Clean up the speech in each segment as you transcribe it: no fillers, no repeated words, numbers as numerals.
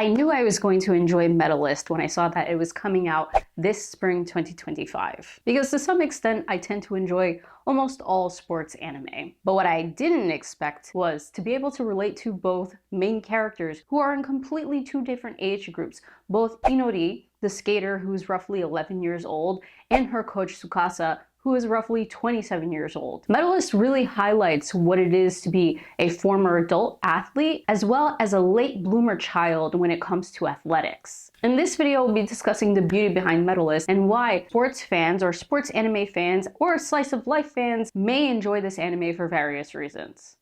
I knew I was going to enjoy Medalist when I saw that it was coming out this spring 2025, because to some extent I tend to enjoy almost all sports anime. But what I didn't expect was to be able to relate to both main characters who are in completely two different age groups, both Inori, the skater who's roughly 11 years old, and her coach Tsukasa, who is roughly 27 years old. Medalist really highlights what it is to be a former adult athlete, as well as a late bloomer child when it comes to athletics. In this video, we'll be discussing the beauty behind Medalist and why sports fans or sports anime fans or slice of life fans may enjoy this anime for various reasons.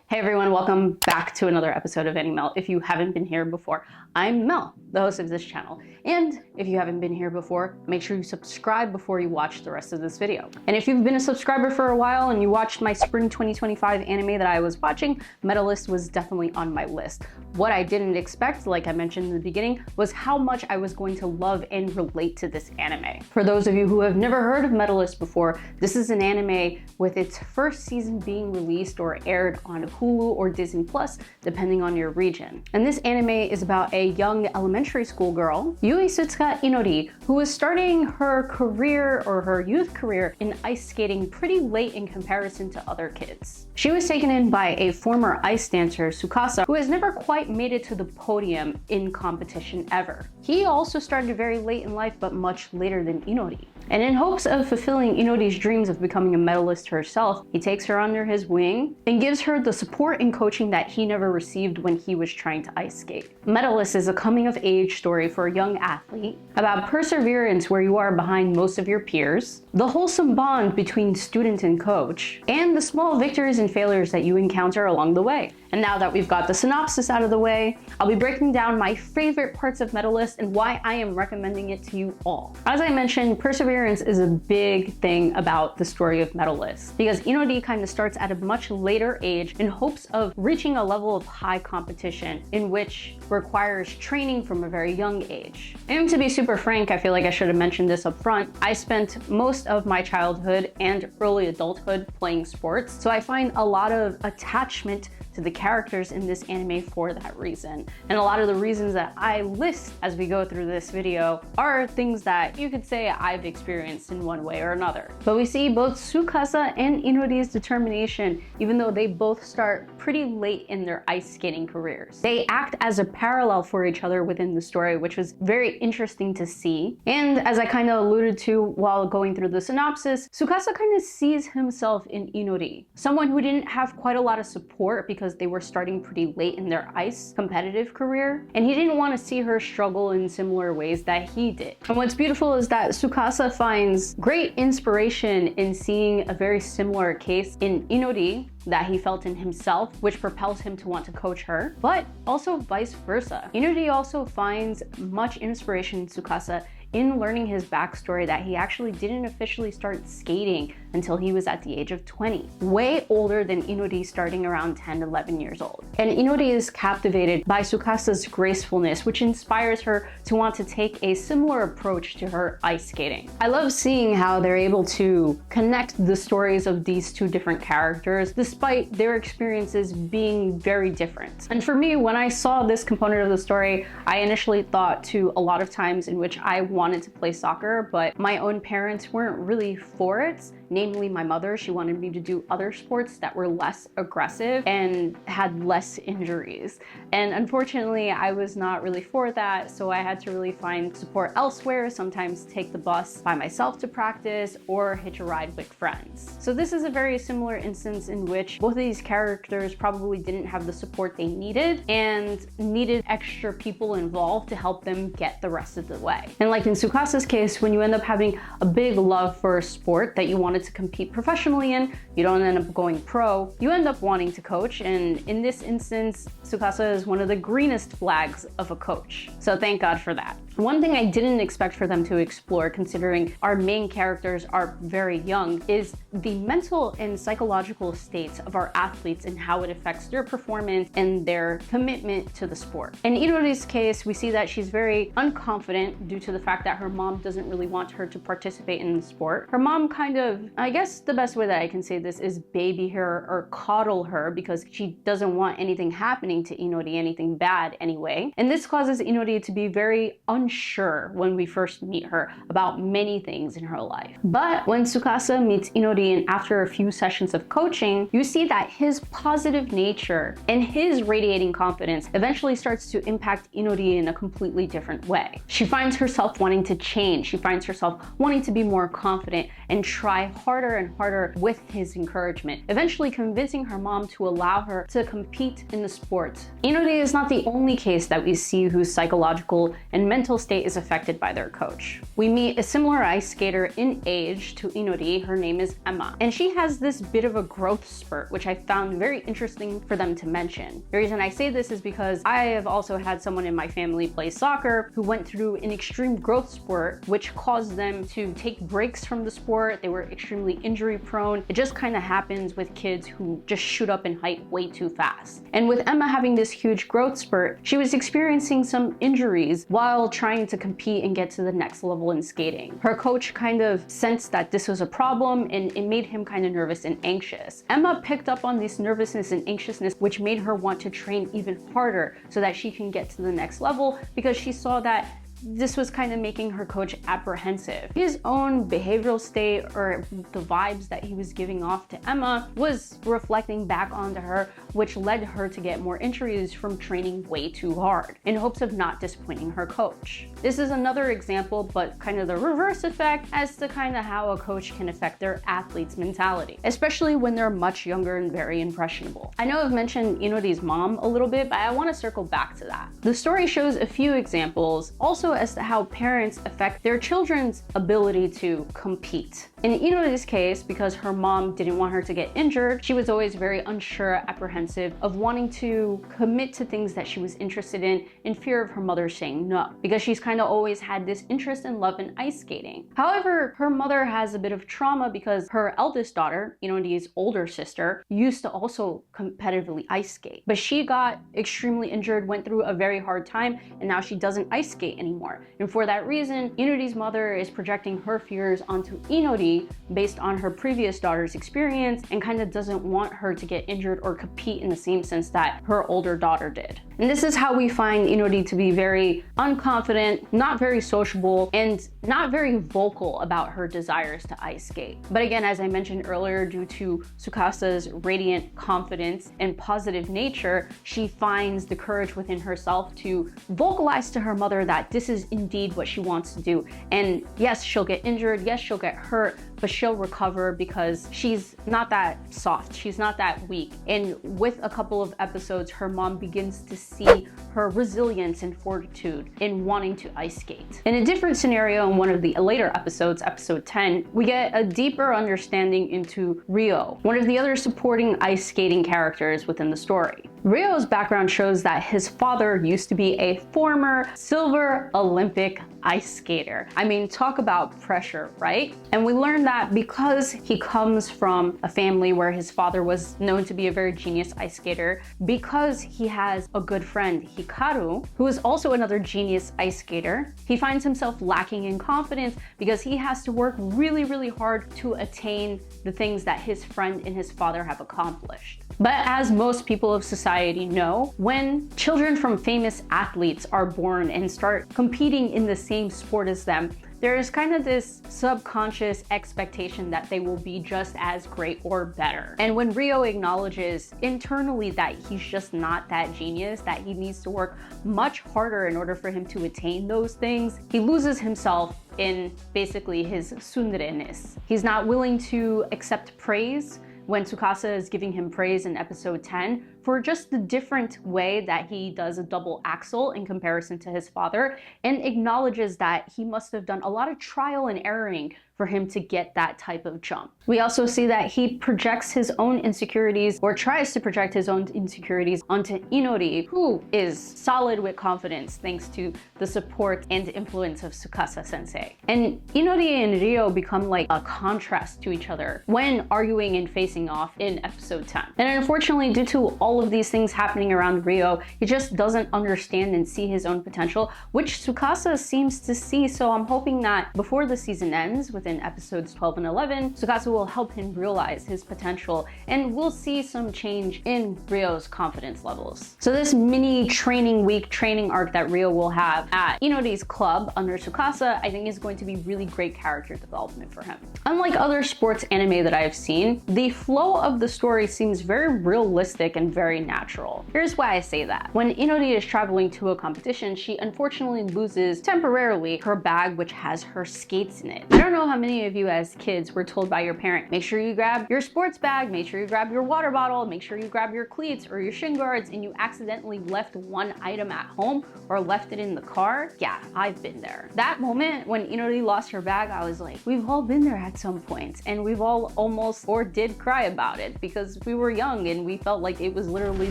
Hey everyone, welcome back to another episode of Mel. If you haven't been here before, I'm Mel, the host of this channel. And if you haven't been here before, make sure you subscribe before you watch the rest of this video. And if you've been a subscriber for a while and you watched my spring 2025 anime that I was watching, Medalist was definitely on my list. What I didn't expect, like I mentioned in the beginning, was how much I was going to love and relate to this anime. For those of you who have never heard of Medalist before, this is an anime with its first season being released or aired on Hulu or Disney Plus, depending on your region. And this anime is about a young elementary school girl, Tsukasa Inori, who is starting her career or her youth career in ice skating pretty late in comparison to other kids. She was taken in by a former ice dancer, Tsukasa, who has never quite made it to the podium in competition ever. He also started very late in life, but much later than Inori. And in hopes of fulfilling Inori's dreams of becoming a medalist herself, he takes her under his wing and gives her the support and coaching that he never received when he was trying to ice skate. Medalist is a coming-of-age story for a young athlete about perseverance where you are behind most of your peers, the wholesome bond between student and coach, and the small victories and failures that you encounter along the way. And now that we've got the synopsis out of the way, I'll be breaking down my favorite parts of Medalist and why I am recommending it to you all. As I mentioned, perseverance is a big thing about the story of Medalist, because Inori kind of starts at a much later age in hopes of reaching a level of high competition in which requires training from a very young age. And to be super frank, I feel like I should have mentioned this up front, I spent most of my childhood and early adulthood playing sports, so I find a lot of attachment to the characters in this anime for that reason. And a lot of the reasons that I list as we go through this video are things that you could say I've experienced in one way or another. But we see both Tsukasa and Inori's determination, even though they both start pretty late in their ice skating careers. They act as a parallel for each other within the story, which was very interesting to see. And as I kind of alluded to while going through the synopsis, Tsukasa kind of sees himself in Inori, someone who didn't have quite a lot of support because they were starting pretty late in their ice competitive career, and he didn't want to see her struggle in similar ways that he did. And what's beautiful is that Tsukasa finds great inspiration in seeing a very similar case in Inori that he felt in himself, which propels him to want to coach her, but also vice versa. Inori also finds much inspiration in Tsukasa in learning his backstory that he actually didn't officially start skating until he was at the age of 20, way older than Inori, starting around 10, 11 years old. And Inori is captivated by Tsukasa's gracefulness, which inspires her to want to take a similar approach to her ice skating. I love seeing how they're able to connect the stories of these two different characters despite their experiences being very different. And for me, when I saw this component of the story, I initially thought to a lot of times in which I wanted to play soccer, but my own parents weren't really for it. Namely, my mother, she wanted me to do other sports that were less aggressive and had less injuries. And unfortunately, I was not really for that, so I had to really find support elsewhere, sometimes take the bus by myself to practice or hitch a ride with friends. So this is a very similar instance in which both of these characters probably didn't have the support they needed and needed extra people involved to help them get the rest of the way. And like in Tsukasa's case, when you end up having a big love for a sport that you wanted to compete professionally in, you don't end up going pro, you end up wanting to coach, and in this instance, Tsukasa is one of the greenest flags of a coach. So thank God for that. One thing I didn't expect for them to explore, considering our main characters are very young, is the mental and psychological states of our athletes and how it affects their performance and their commitment to the sport. In Inori's case, we see that she's very unconfident due to the fact that her mom doesn't really want her to participate in the sport. Her mom kind of I guess the best way that I can say this is baby her or coddle her, because she doesn't want anything happening to Inori, anything bad anyway. And this causes Inori to be very unsure when we first meet her about many things in her life. But when Tsukasa meets Inori, and after a few sessions of coaching, you see that his positive nature and his radiating confidence eventually starts to impact Inori in a completely different way. She finds herself wanting to change. She finds herself wanting to be more confident and try harder and harder with his encouragement, eventually convincing her mom to allow her to compete in the sport. Inori is not the only case that we see whose psychological and mental state is affected by their coach. We meet a similar ice skater in age to Inori. Her name is Emma, and she has this bit of a growth spurt, which I found very interesting for them to mention. The reason I say this is because I have also had someone in my family play soccer who went through an extreme growth spurt, which caused them to take breaks from the sport. They were extremely injury prone. It just kind of happens with kids who just shoot up in height way too fast. And with Emma having this huge growth spurt, she was experiencing some injuries while trying to compete and get to the next level in skating. Her coach kind of sensed that this was a problem, and it made him kind of nervous and anxious. Emma picked up on this nervousness and anxiousness, which made her want to train even harder so that she can get to the next level, because she saw that this was kind of making her coach apprehensive. His own behavioral state, or the vibes that he was giving off to Emma, was reflecting back onto her, which led her to get more injuries from training way too hard in hopes of not disappointing her coach. This is another example, but kind of the reverse effect as to kind of how a coach can affect their athlete's mentality, especially when they're much younger and very impressionable. I know I've mentioned Inori's mom a little bit, but I want to circle back to that. The story shows a few examples also as to how parents affect their children's ability to compete. In Inori's case, because her mom didn't want her to get injured, she was always very unsure, apprehensive of wanting to commit to things that she was interested in fear of her mother saying no, because she's kind of always had this interest and love in ice skating. However, her mother has a bit of trauma because her eldest daughter, Inori's older sister, used to also competitively ice skate, but she got extremely injured, went through a very hard time, and now she doesn't ice skate anymore. And for that reason, Inori's mother is projecting her fears onto Inori based on her previous daughter's experience, and kind of doesn't want her to get injured or compete in the same sense that her older daughter did. And this is how we find Inori to be very unconfident, not very sociable, and not very vocal about her desires to ice skate. But again, as I mentioned earlier, due to Tsukasa's radiant confidence and positive nature, she finds the courage within herself to vocalize to her mother that this is indeed what she wants to do. And yes, she'll get injured, yes, she'll get hurt, but she'll recover because she's not that soft, she's not that weak. And with a couple of episodes, her mom begins to see her resilience and fortitude in wanting to ice skate. In a different scenario, in one of the later episodes, episode 10, we get a deeper understanding into Ryo, one of the other supporting ice skating characters within the story. Ryo's background shows that his father used to be a former silver Olympic ice skater. I mean, talk about pressure, right? And we learn that because he comes from a family where his father was known to be a very genius ice skater, because he has a good friend, Hikaru, who is also another genius ice skater, he finds himself lacking in confidence because he has to work really, really hard to attain the things that his friend and his father have accomplished. But as most people of society know, when children from famous athletes are born and start competing in the same sport as them, there's kind of this subconscious expectation that they will be just as great or better. And when Ryo acknowledges internally that he's just not that genius, that he needs to work much harder in order for him to attain those things, he loses himself in basically his tsundere-ness. He's not willing to accept praise when Tsukasa is giving him praise in episode 10 for just the different way that he does a double axel in comparison to his father, and acknowledges that he must have done a lot of trial and erroring for him to get that type of jump. We also see that he projects his own insecurities, or tries to project his own insecurities, onto Inori, who is solid with confidence thanks to the support and influence of Tsukasa sensei. And Inori and Ryo become like a contrast to each other when arguing and facing off in episode 10. And unfortunately, due to all of these things happening around Ryo, he just doesn't understand and see his own potential, which Tsukasa seems to see. So I'm hoping that before the season ends, with within episodes 12 and 11, Tsukasa will help him realize his potential, and we'll see some change in Ryo's confidence levels. So this mini training week training arc that Ryo will have at Inori's club under Tsukasa, I think is going to be really great character development for him. Unlike other sports anime that I've seen, the flow of the story seems very realistic and very natural. Here's why I say that. When Inori is traveling to a competition, she unfortunately loses temporarily her bag which has her skates in it. I don't know how many of you as kids were told by your parent, make sure you grab your sports bag, make sure you grab your water bottle, make sure you grab your cleats or your shin guards, and you accidentally left one item at home or left it in the car. Yeah, I've been there. That moment when Inori lost her bag, I was like, we've all been there at some point, and we've all almost or did cry about it because we were young and we felt like it was literally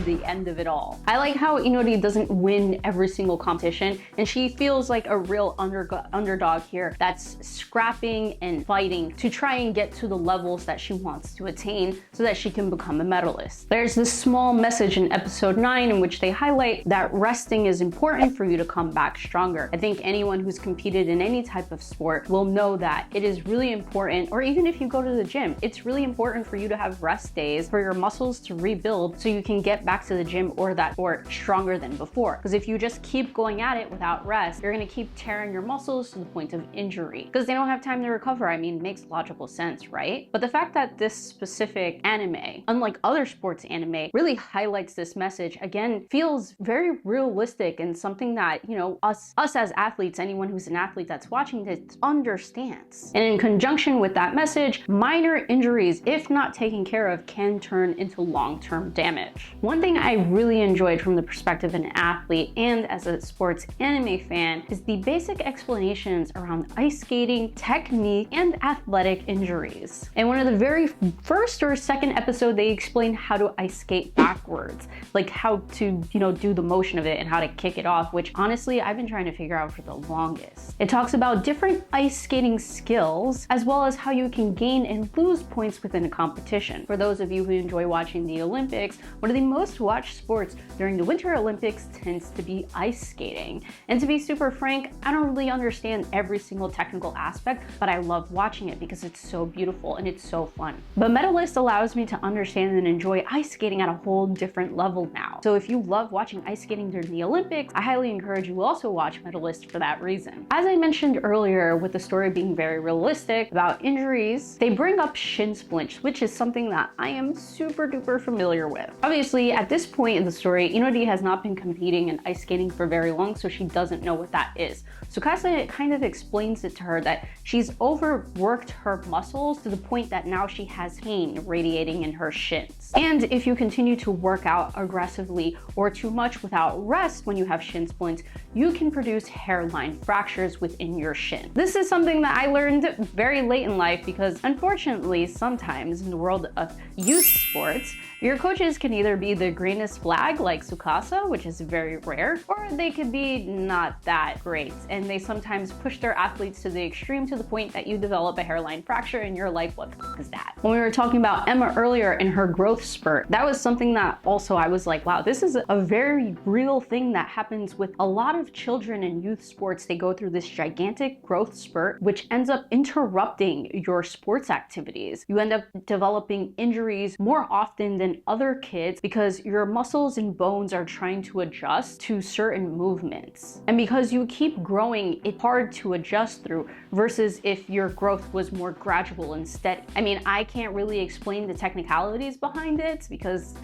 the end of it all. I like how Inori doesn't win every single competition, and she feels like a real underdog here that's scrapping and fighting to try and get to the levels that she wants to attain so that she can become a medalist. There's this small message in episode 9 in which they highlight that resting is important for you to come back stronger. I think anyone who's competed in any type of sport will know that it is really important, or even if you go to the gym, it's really important for you to have rest days for your muscles to rebuild so you can get back to the gym or that sport stronger than before. Because if you just keep going at it without rest, you're going to keep tearing your muscles to the point of injury because they don't have time to recover. I mean, it makes logical sense, right? But the fact that this specific anime, unlike other sports anime, really highlights this message again feels very realistic and something that, you know, us as athletes, anyone who's an athlete that's watching this understands. And in conjunction with that message, minor injuries, if not taken care of, can turn into long-term damage. One thing I really enjoyed from the perspective of an athlete and as a sports anime fan is the basic explanations around ice skating, technique, and athletic injuries. In one of the very first or second episode, they explain how to ice skate backwards, like how to, you know, do the motion of it and how to kick it off, which honestly, I've been trying to figure out for the longest. It talks about different ice skating skills, as well as how you can gain and lose points within a competition. For those of you who enjoy watching the Olympics, one of the most watched sports during the Winter Olympics tends to be ice skating. And to be super frank, I don't really understand every single technical aspect, but I love watching it because it's so beautiful and it's so fun. But Medalist allows me to understand and enjoy ice skating at a whole different level now. So if you love watching ice skating during the Olympics, I highly encourage you to also watch Medalist for that reason. As I mentioned earlier, with the story being very realistic about injuries, they bring up shin splints, which is something that I am super duper familiar with. Obviously, at this point in the story, Inori has not been competing in ice skating for very long, so she doesn't know what that is. Tsukasa kind of explains it to her that she's overworked her muscles to the point that now she has pain radiating in her shins. And if you continue to work out aggressively or too much without rest when you have shin splints, you can produce hairline fractures within your shin. This is something that I learned very late in life because unfortunately, sometimes in the world of youth sports, your coaches can either be the greenest flag like Tsukasa, which is very rare, or they could be not that great. And they sometimes push their athletes to the extreme to the point that you develop a hairline fracture and you're like, what the fuck is that? When we were talking about Emma earlier in her growth spurt, that was something that also I was like, wow, this is a very real thing that happens with a lot of children in youth sports. They go through this gigantic growth spurt, which ends up interrupting your sports activities. You end up developing injuries more often than other kids because your muscles and bones are trying to adjust to certain movements. And because you keep growing, it's hard to adjust through versus if your growth was more gradual and steady. I mean, I can't really explain the technicalities behind it because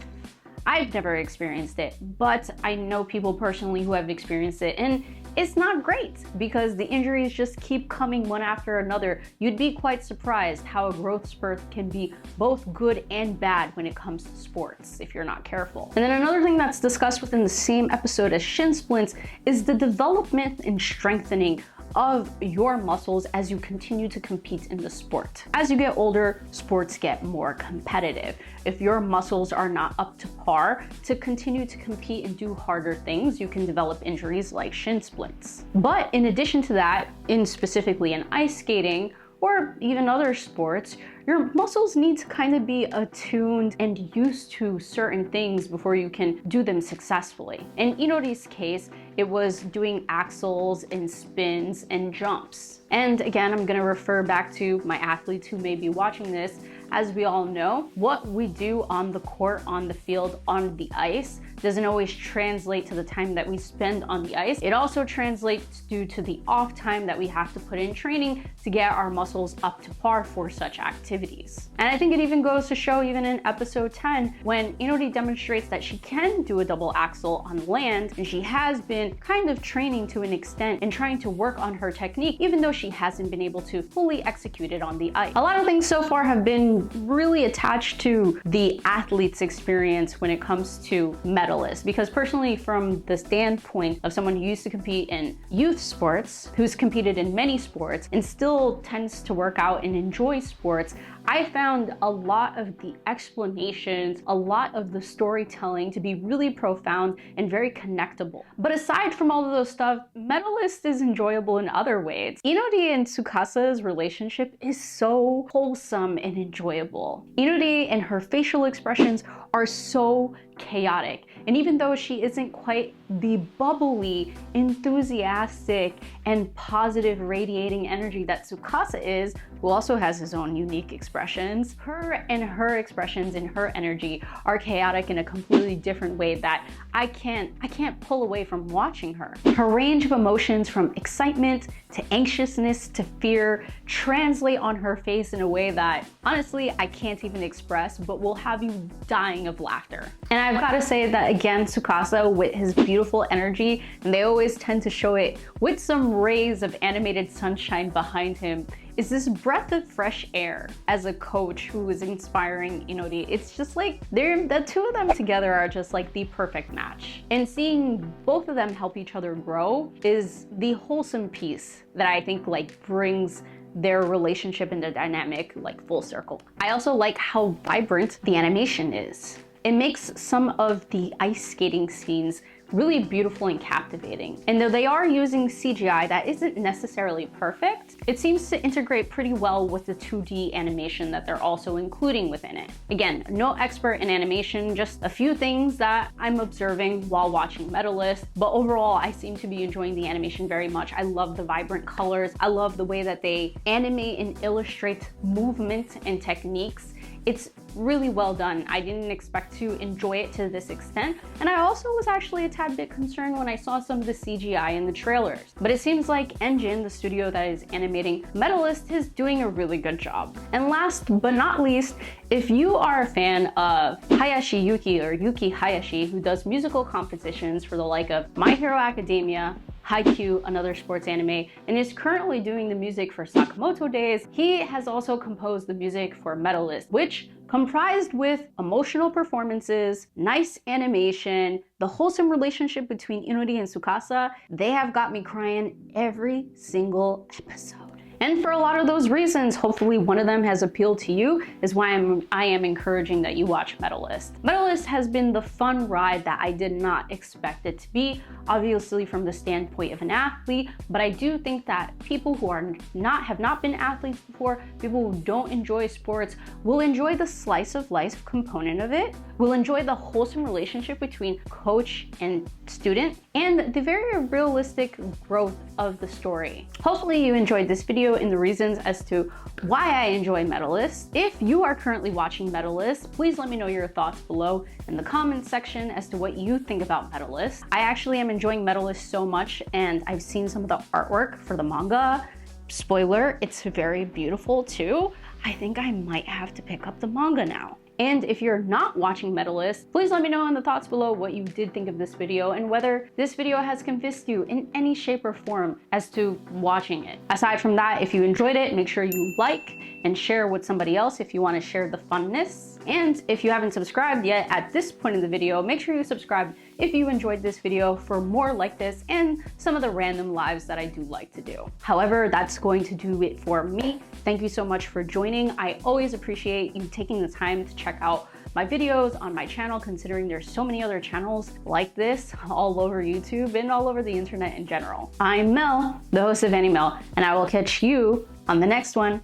I've never experienced it, but I know people personally who have experienced it, and it's not great because the injuries just keep coming one after another. You'd be quite surprised how a growth spurt can be both good and bad when it comes to sports if you're not careful. And then another thing that's discussed within the same episode as shin splints is the development and strengthening of your muscles as you continue to compete in the sport. As you get older, sports get more competitive. If your muscles are not up to par to continue to compete and do harder things, you can develop injuries like shin splints. But in addition to that, specifically in ice skating, or even other sports, your muscles need to kind of be attuned and used to certain things before you can do them successfully. In Inori's case, it was doing axles and spins and jumps. And again, I'm gonna refer back to my athletes who may be watching this. As we all know, what we do on the court, on the field, on the ice doesn't always translate to the time that we spend on the ice. It also translates due to the off time that we have to put in training to get our muscles up to par for such activities. And I think it even goes to show, even in episode 10, when Inori demonstrates that she can do a double axel on land, and she has been kind of training to an extent and trying to work on her technique, even though she hasn't been able to fully execute it on the ice. A lot of things so far have been really attached to the athlete's experience when it comes to Medalist, because personally, from the standpoint of someone who used to compete in youth sports, who's competed in many sports and still tends to work out and enjoy sports, I found a lot of the explanations, a lot of the storytelling to be really profound and very connectable. But aside from all of those stuff, Medalist is enjoyable in other ways. Inori and Tsukasa's relationship is so wholesome and enjoyable. Inori and her facial expressions are so chaotic. And even though she isn't quite the bubbly, enthusiastic, and positive radiating energy that Tsukasa is, who also has his own unique expressions, her expressions and her energy are chaotic in a completely different way that I can't pull away from watching her. Her range of emotions, from excitement to anxiousness to fear, translate on her face in a way that honestly I can't even express, but will have you dying of laughter. And I've got to say that again, Tsukasa, with his beautiful energy, and they always tend to show it with some rays of animated sunshine behind him, is this breath of fresh air as a coach who is inspiring Inori. It's just like the two of them together are just like the perfect match. And seeing both of them help each other grow is the wholesome piece that I think like brings their relationship and the dynamic like full circle. I also like how vibrant the animation is. It makes some of the ice skating scenes really beautiful and captivating. And though they are using CGI that isn't necessarily perfect, it seems to integrate pretty well with the 2D animation that they're also including within it. Again, no expert in animation, just a few things that I'm observing while watching Medalist, but overall I seem to be enjoying the animation very much. I love the vibrant colors. I love the way that they animate and illustrate movement and techniques. It's really well done. I didn't expect to enjoy it to this extent, and I also was actually a tad bit concerned when I saw some of the CGI in the trailers. But it seems like Engine, the studio that is animating Medalist, is doing a really good job. And last but not least, if you are a fan of Hayashi Yuki, or Yuki Hayashi, who does musical compositions for the like of My Hero Academia, Haikyuu, another sports anime, and is currently doing the music for Sakamoto Days, he has also composed the music for Medalist, which comprised with emotional performances, nice animation, the wholesome relationship between Inori and Tsukasa. They have got me crying every single episode. And for a lot of those reasons, hopefully one of them has appealed to you, is why I am encouraging that you watch Medalist. Medalist has been the fun ride that I did not expect it to be, obviously from the standpoint of an athlete, but I do think that people who have not been athletes before, people who don't enjoy sports, will enjoy the slice of life component of it, will enjoy the wholesome relationship between coach and student, and the very realistic growth of the story. Hopefully you enjoyed this video and the reasons as to why I enjoy Medalist. If you are currently watching Medalist, please let me know your thoughts below in the comments section as to what you think about Medalist. I actually am enjoying Medalist so much, and I've seen some of the artwork for the manga. Spoiler, it's very beautiful too. I think I might have to pick up the manga now. And if you're not watching Medalist, please let me know in the thoughts below what you did think of this video and whether this video has convinced you in any shape or form as to watching it. Aside from that, if you enjoyed it, make sure you like and share with somebody else if you want to share the funness. And if you haven't subscribed yet at this point in the video, make sure you subscribe if you enjoyed this video for more like this and some of the random lives that I do like to do. However, that's going to do it for me. Thank you so much for joining. I always appreciate you taking the time to check out my videos on my channel, considering there's so many other channels like this all over YouTube and all over the internet in general. I'm Mel, the host of Mel, and I will catch you on the next one.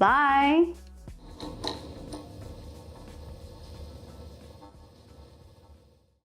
Bye.